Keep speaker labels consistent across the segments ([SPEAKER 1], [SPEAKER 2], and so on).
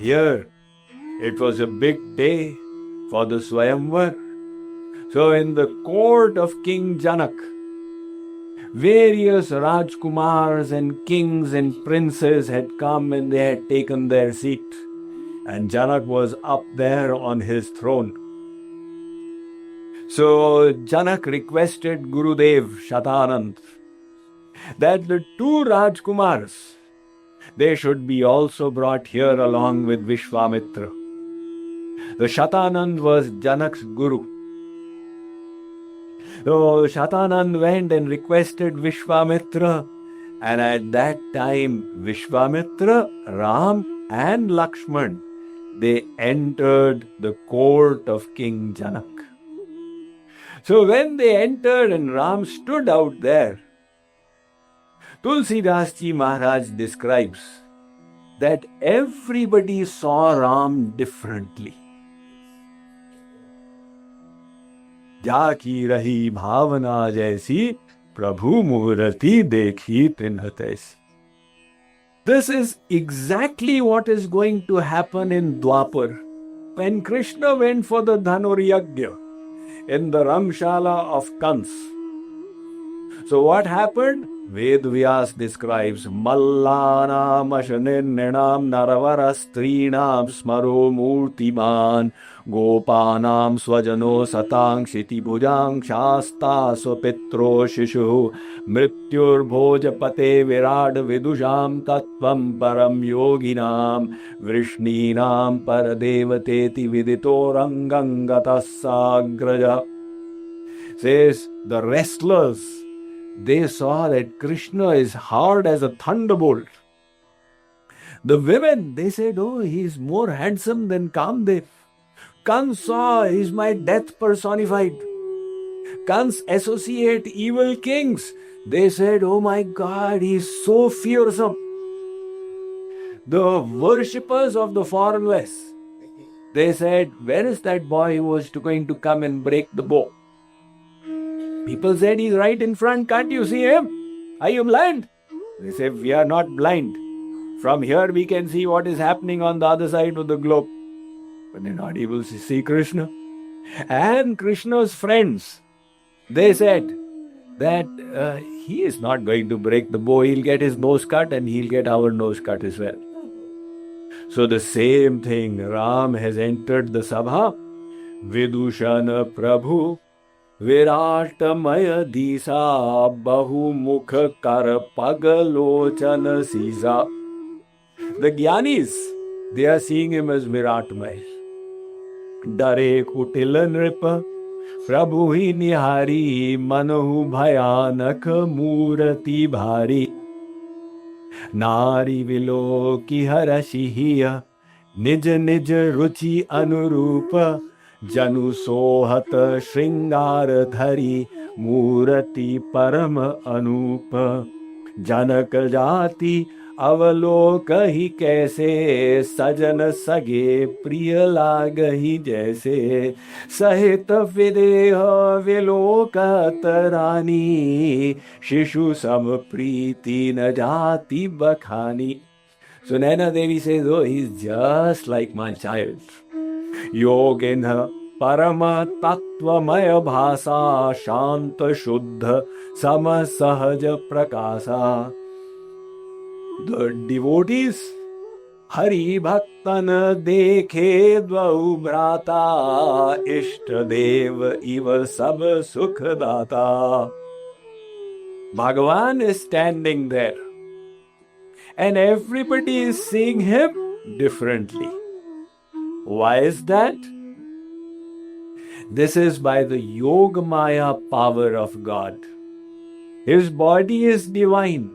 [SPEAKER 1] Here, it was a big day for the Swayamvar. So in the court of King Janak, various Rajkumars and kings and princes had come and they had taken their seat. And Janak was up there on his throne. So Janak requested Gurudev Shatanand that the two Rajkumars, they should be also brought here along with Vishwamitra. The Shatanand was Janak's guru. So Shatanand went and requested Vishwamitra, and at that time Vishwamitra, Ram and Lakshman, they entered the court of King Janak. So when they entered and Ram stood out there, Tulsidas Ji Maharaj describes that everybody saw Ram differently. जाकी रही भावना जैसी प्रभु मूर्ति देखी तिन्ह तैसी. This is exactly what is going to happen in Dwapar. When Krishna went for the Dhanuryagya in the Ramshala of Kans. So what happened? Ved Vyas describes Mallanam Ashaninam Naravara Strinam Smaro Murtiman Gopanam Swajano Satang Shiti Bhujang Shasta Swapitro Shishu Mrityur Bhojapate Virad Vidusham Tattvam Param Yoginam Vrishninam Paradevateti Viditorangangatassagraja. Says the wrestlers, they saw that Krishna is hard as a thunderbolt. The women, they said, oh, he is more handsome than Kamdev. Kans saw, he is my death personified. Kans associate evil kings. They said, oh my God, he is so fearsome. The worshippers of the formless, they said, where is that boy who was going to come and break the bow? People said, he's right in front, can't you see him? Are you blind? They said, we are not blind. From here we can see what is happening on the other side of the globe. But they're not able to see Krishna. And Krishna's friends, they said that he is not going to break the bow. He'll get his nose cut and he'll get our nose cut as well. So the same thing, Ram has entered the Sabha. Vidushana Prabhu Viratamaya Disa Bahumukha Kar Pagalochana Sisa. The Gyanis, they are seeing him as Viratmaya. Dare Kutila Nripa Prabhu hi Nihari Manahu Bhayanaka Murati Bhari Nari Viloki Harashihiya Nij Nij Ruchi Anurupa Janu Sohat Shringar Dhari Murati Param Anupa Janak Jati Avalokahi Kaise Sajan Sage Priya Lagahi Jaise Sahita Videha Viloka Tarani Shishu Sampriti Najati Bakhani. So Naina Devi says, oh, he's just like my child. Yogena Parama Tattvamaya Bhasa Shanta Shuddha Sama Sahaja Prakasa. The devotees Hari Bhaktan Dekhe Dvau Brata Ishtadev Iva Sab Sukhdata. Bhagavan is standing there and everybody is seeing him differently. Why is that? This is by the Yogamaya power of God. His body is divine.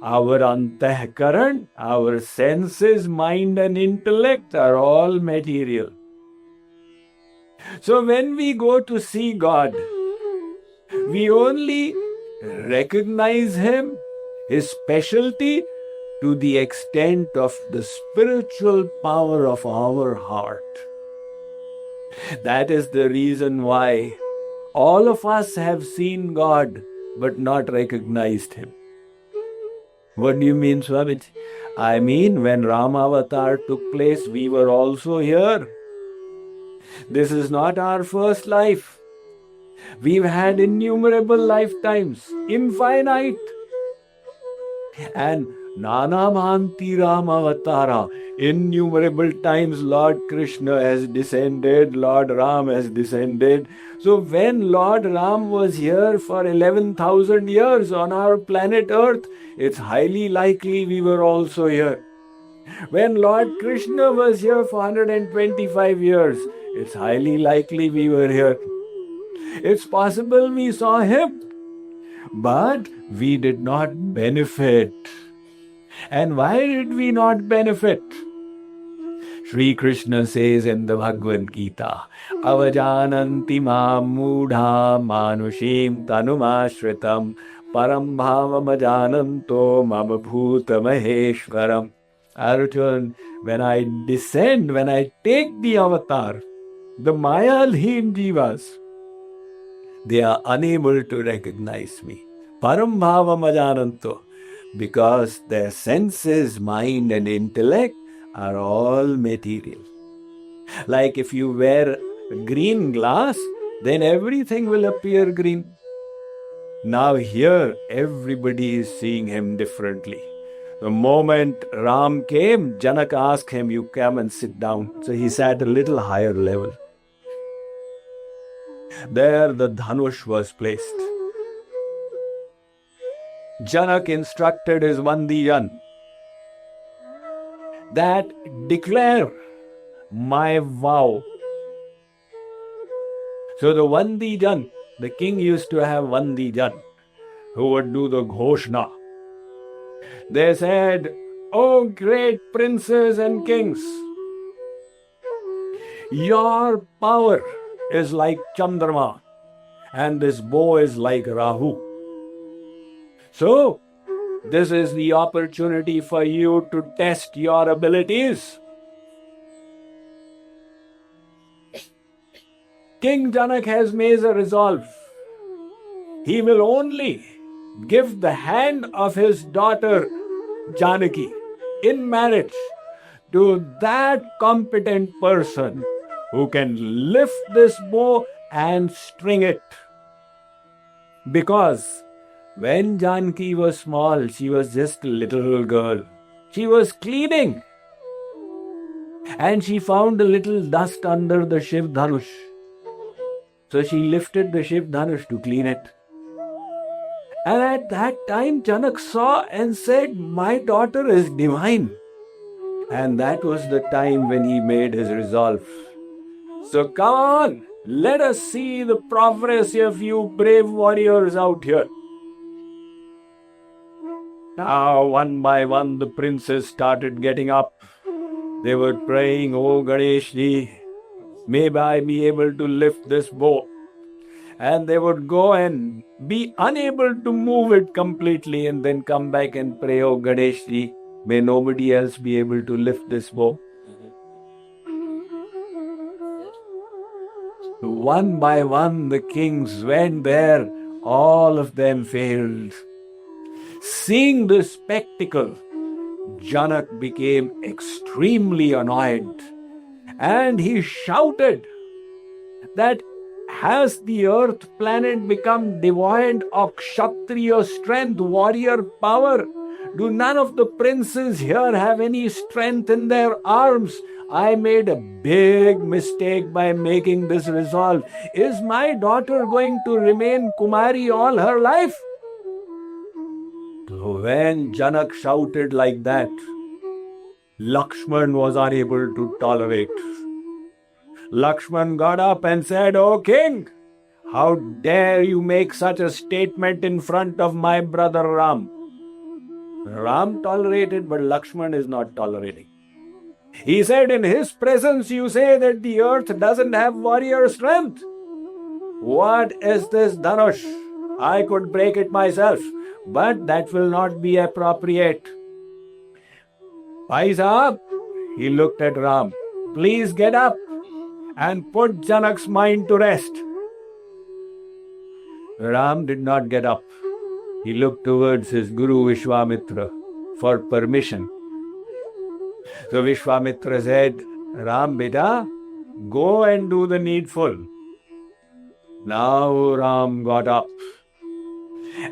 [SPEAKER 1] Our antahkaran, our senses, mind and intellect are all material. So when we go to see God, we only recognize Him, His specialty, to the extent of the spiritual power of our heart. That is the reason why all of us have seen God but not recognized Him. What do you mean, Swamiji? I mean, when Ram Avatar took place, we were also here. This is not our first life. We've had innumerable lifetimes, infinite. And Nana Manti Ram Avatara, innumerable times Lord Krishna has descended, Lord Ram has descended. So when Lord Ram was here for 11,000 years on our planet Earth, it's highly likely we were also here. When Lord Krishna was here for 125 years, it's highly likely we were here. It's possible we saw him, but we did not benefit. And why did we not benefit? Sri Krishna says in the Bhagavad Gita, Avajananti mam mudha manushim tanumashritam param bhavam ajananto mama bhuta maheshwaram. Arjun, when I descend, when I take the avatar, the Mayadheen jivas, they are unable to recognize me. Param bhavam ajananto. Because their senses, mind and intellect are all material. Like if you wear green glass, then everything will appear green. Now here, everybody is seeing him differently. The moment Ram came, Janak asked him, you come and sit down. So he sat a little higher level. There the Dhanush was placed. Janak instructed his Vandijan that declare my vow. So the Vandijan, the king used to have Vandijan who would do the Ghoshna. They said, "O great princes and kings, your power is like Chandrama and this bow is like Rahu. So, this is the opportunity for you to test your abilities." King Janak has made a resolve. He will only give the hand of his daughter Janaki in marriage to that competent person who can lift this bow and string it. Because when Janaki was small, she was just a little girl. She was cleaning. And she found a little dust under the Shiv Dhanush. So she lifted the Shiv Dhanush to clean it. And at that time, Janak saw and said, "My daughter is divine." And that was the time when he made his resolve. So come on, let us see the progress of you brave warriors out here. Now, one by one, the princes started getting up. They were praying, "Oh Ganeshji, may I be able to lift this bow." And they would go and be unable to move it completely and then come back and pray, "Oh Ganeshji, may nobody else be able to lift this bow." One by one, the kings went there. All of them failed. Seeing this spectacle, Janak became extremely annoyed and he shouted that has the earth planet become devoid of Kshatriya strength, warrior power? Do none of the princes here have any strength in their arms? I made a big mistake by making this resolve. Is my daughter going to remain Kumari all her life? So when Janak shouted like that, Lakshman was unable to tolerate. Lakshman got up and said, "O king, how dare you make such a statement in front of my brother Ram?" Ram tolerated, but Lakshman is not tolerating. He said, "In his presence you say that the earth doesn't have warrior strength. What is this Dhanush? I could break it myself, but that will not be appropriate." "Bhai Sahab," he looked at Ram, "please get up and put Janak's mind to rest." Ram did not get up. He looked towards his Guru Vishwamitra for permission So Vishwamitra said, Ram beta, go and do the needful. Now Ram got up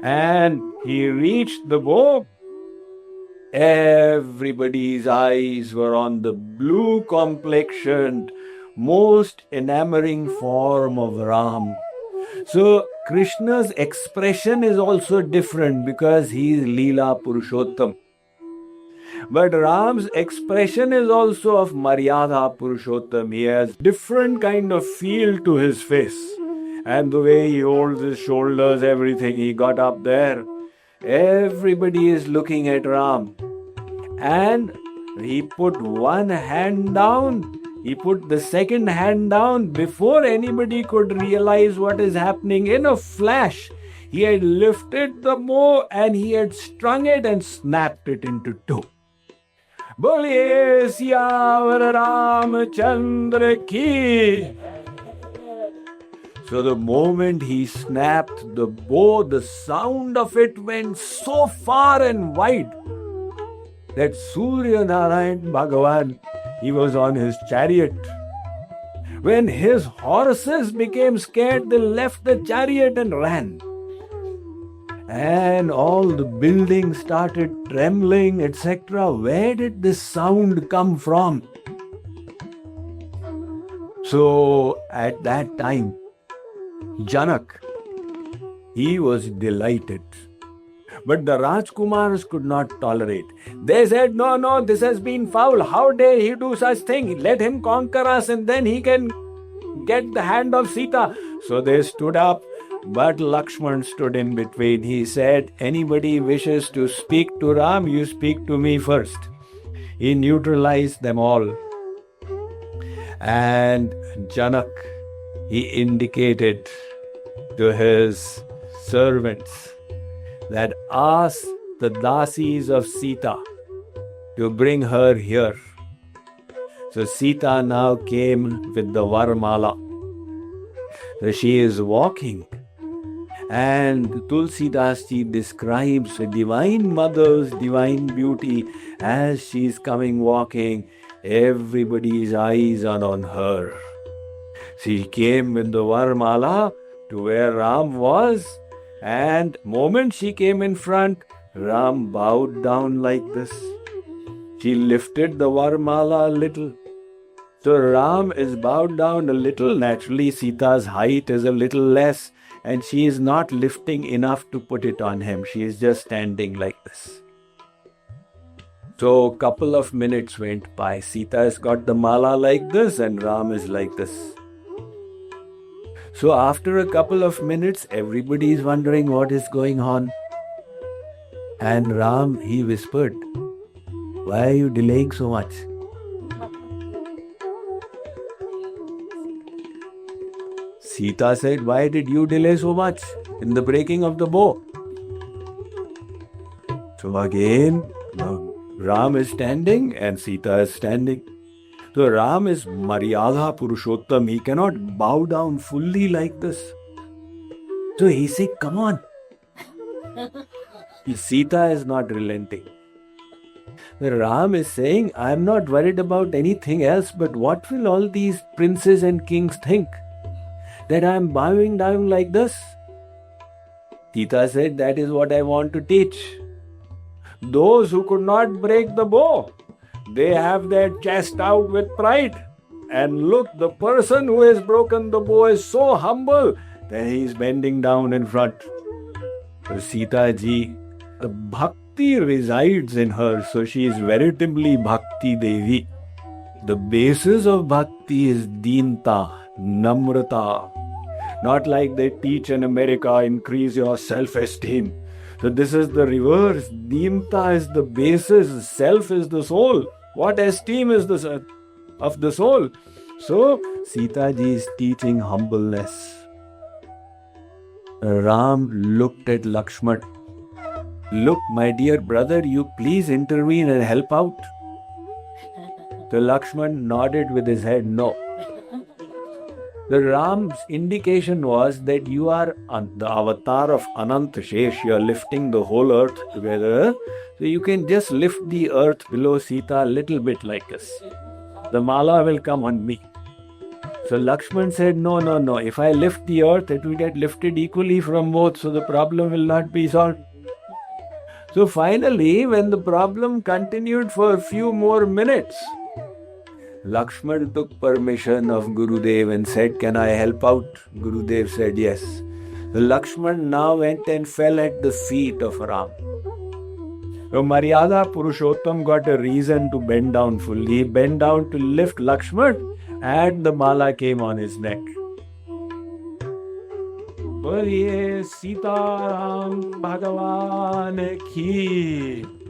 [SPEAKER 1] and he reached the bow. Everybody's eyes were on the blue complexioned, most enamoring form of Ram. So Krishna's expression is also different because he is Leela Purushottam. But Ram's expression is also of Maryada Purushottam. He has different kind of feel to his face. And the way he holds his shoulders, everything, he got up there. Everybody is looking at Ram. And he put one hand down. He put the second hand down before anybody could realize what is happening. In a flash, he had lifted the bow and he had strung it and snapped it into two. Boliye Siyavar Ramchandra ki. So the moment he snapped the bow, the sound of it went so far and wide that Surya Narayan Bhagavan, he was on his chariot. When his horses became scared, they left the chariot and ran. And all the buildings started trembling, etc. Where did this sound come from? So at that time, Janak, he was delighted. But the Rajkumars could not tolerate. They said, no, this has been foul. How dare he do such thing? Let him conquer us and then he can get the hand of Sita. So they stood up, but Lakshman stood in between. He said, anybody wishes to speak to Ram, you speak to me first. He neutralized them all. And Janak, he indicated to his servants that ask the dasis of Sita to bring her here. So Sita now came with the Varmala. So she is walking. And Tulsidas ji describes the Divine Mother's divine beauty as she is coming walking. Everybody's eyes are on her. She came with the Varmala to where Ram was. And moment she came in front, Ram bowed down like this. She lifted the Varmala a little. So Ram is bowed down a little. Naturally, Sita's height is a little less. And she is not lifting enough to put it on him. She is just standing like this. So a couple of minutes went by. Sita has got the mala like this and Ram is like this. So after a couple of minutes, everybody is wondering what is going on. And Ram, he whispered, why are you delaying so much? Sita said, why did you delay so much in the breaking of the bow? So again, Ram is standing and Sita is standing. So Ram is Maryada Purushottam. He cannot bow down fully like this. So he said, come on. Sita is not relenting. Ram is saying, I am not worried about anything else, but what will all these princes and kings think? That I am bowing down like this? Sita said, that is what I want to teach. Those who could not break the bow, they have their chest out with pride. And look, the person who has broken the bow is so humble that he is bending down in front. So Sita ji, the bhakti resides in her, so she is veritably Bhakti Devi. The basis of bhakti is Deenta, Namrata. Not like they teach in America, increase your self-esteem. So this is the reverse. Deenta is the basis, self is the soul. What esteem is of the soul? So Sita ji is teaching humbleness. Ram looked at Lakshman. Look, my dear brother, you please intervene and help out. So Lakshman nodded with his head, no. The Ram's indication was that you are the avatar of Anant Shesh. You are lifting the whole earth together. So you can just lift the earth below Sita a little bit like this. The mala will come on me. So Lakshman said, no, no, no. If I lift the earth, it will get lifted equally from both. So the problem will not be solved. So finally, when the problem continued for a few more minutes, Lakshman took permission of Gurudev and said, can I help out? Gurudev said yes. So Lakshman now went and fell at the feet of Ram. So Maryada Purushottam got a reason to bend down fully. He bent down to lift Lakshman and the mala came on his neck. बोलिए सीताराम भगवान की